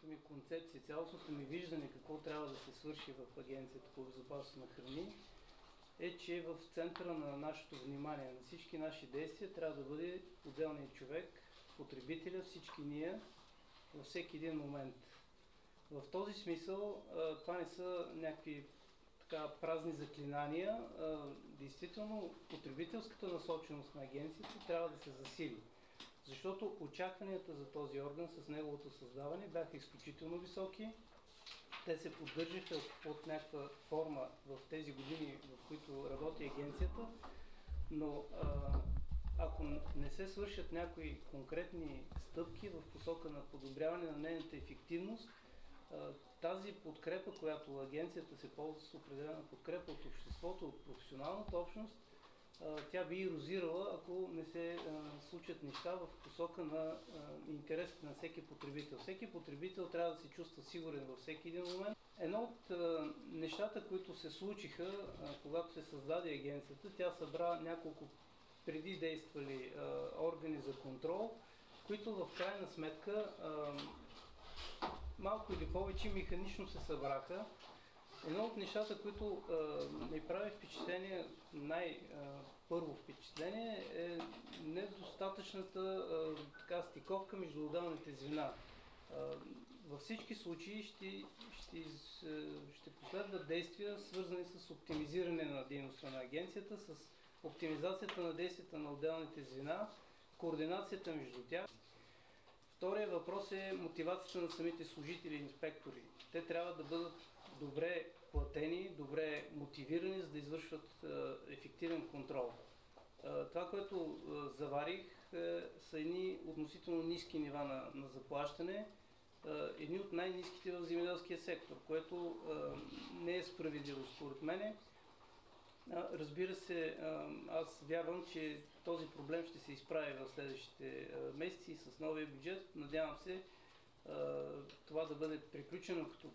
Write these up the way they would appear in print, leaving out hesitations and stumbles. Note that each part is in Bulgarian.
цялостната ми концепция, цялостното ми виждане какво трябва да се свърши в Агенцията по безопасност на храни е, че в центъра на нашето внимание, на всички наши действия трябва да бъде отделният човек, потребителя, всички ние, във всеки един момент. В този смисъл това не са някакви празни заклинания. Действително потребителската насоченост на агенцията трябва да се засили. Защото очакванията за този орган с неговото създаване бяха изключително високи. Те се поддържаха под някаква форма в тези години, в които работи агенцията, но ако не се свършат някои конкретни стъпки в посока на подобряване на нейната ефективност, тази подкрепа, която агенцията се ползва с определена подкрепа от обществото, от професионалната общност, тя би ерозирала, ако не се случат неща в посока на интересите на всеки потребител. Всеки потребител трябва да се чувства сигурен във всеки един момент. Едно от нещата, които се случиха, когато се създаде агенцията, тя събра няколко преди действали органи за контрол, които в крайна сметка малко или повече механично се събраха. Едно от нещата, които ми прави впечатление, първо впечатление, е недостатъчната стиковка между отделните звена. Във всички случаи ще последват действия, свързани с оптимизиране на дейността на агенцията, с оптимизацията на действията на отделните звена, координацията между тях. Втория въпрос е мотивацията на самите служители и инспектори. Те трябва да бъдат добре платени, добре мотивирани, за да извършват ефективен контрол. Това, което заварих, са едни относително ниски нива на заплащане, едни от най-ниските в земеделския сектор, което не е справедливо според мене. Разбира се, аз вярвам, че този проблем ще се изправи в следващите месеци с новия бюджет. Надявам се това да бъде приключено като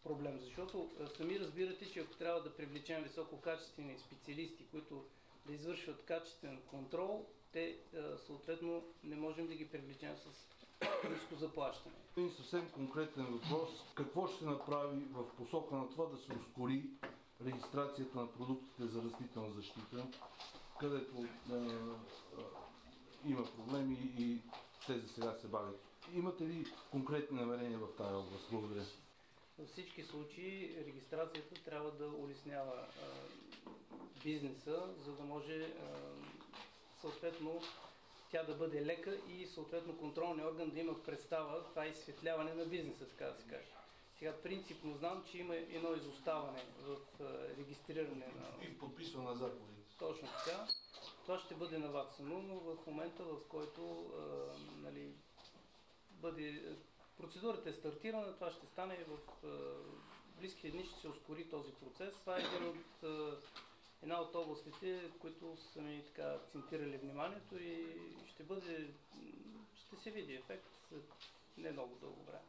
проблем, защото сами разбирате, че ако трябва да привлечем висококачествени специалисти, които да извършват качествен контрол, те съответно не можем да ги привлечем с ниско заплащане. Един съвсем конкретен въпрос. Какво ще се направи в посока на това да се ускори регистрацията на продуктите за растителна защита, където има проблеми и те за сега се бавят? Имате ли конкретни намерения в тази област? Благодаря. Във всички случаи регистрацията трябва да улеснява бизнеса, за да може съответно тя да бъде лека и съответно контролният орган да има представа, това е изсветляване на бизнеса, така да се каже. Сега принципно знам, че има едно изоставане в регистриране на... И подписване на заповедите. Точно така. Това ще бъде наваксано, но в момента, в който процедурата е стартирана, това ще стане в близките дни, ще се ускори този процес. Това е една от областите, които са ми акцентирали вниманието и ще се види ефект след не много дълго време.